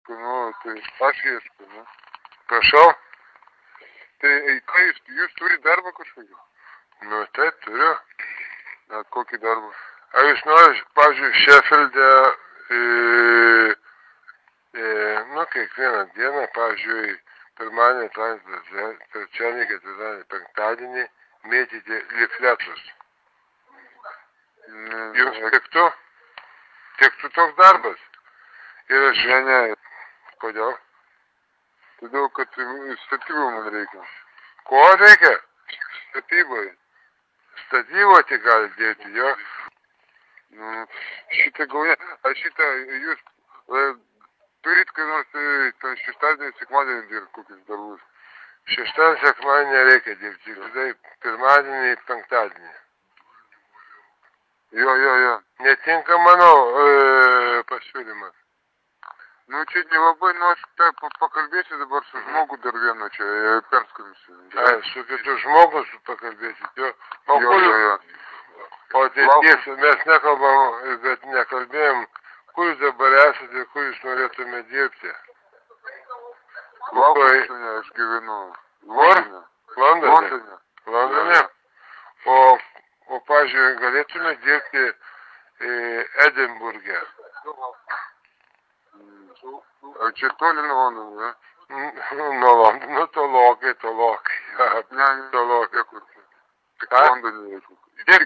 Nu, tai aš ieškau, ne? Prašau? Tai ką jūs turite darbą kažkokį? Nu, tai turiu. Net kokį darbą? Ar jūs norite, pavyzdžiui, Šefelde, nu, kiekvieną dieną, pavyzdžiui, pirmadienį, trečiadienį, ketvirtadienį, penktadienį mėtyti lifletus. Jums tiktų? Tiktų toks darbas? Ir aš... Ne. Kodėl? Todėl, kad statybų man reikia. Ko reikia? Statybai. Statybo tik gali dėti, jo? Šitą gauja, aš šitą, jūs turit, kai nors šeštadienį, sekmadienį dirbti kokius darbus. Šeštadienį, sekmadienį nereikia dirbti, tai pirmadienį, penktadienį. Jo. Netinka mano pasiūlymas. Nu, čia nelabai, nu, aš pakalbėsiu dabar su žmogu dar vienu, čia perskambinsiu. Su kitu žmogu pakalbėsit, jo? Jo. O tai tiesa, mes nekalbam, bet nekalbėjom, kur jūs dabar esate ir kur jūs norėtume dirbti. Laukščione aš gyvenu. Londone? Londone? O pavyzdžiui, galėtume dirbti Edinburge. Ar čia toli nuo Londono, ne? Nuo Londono tolokai. Ne, tolokai, kur čia. Tik Ką? Londone.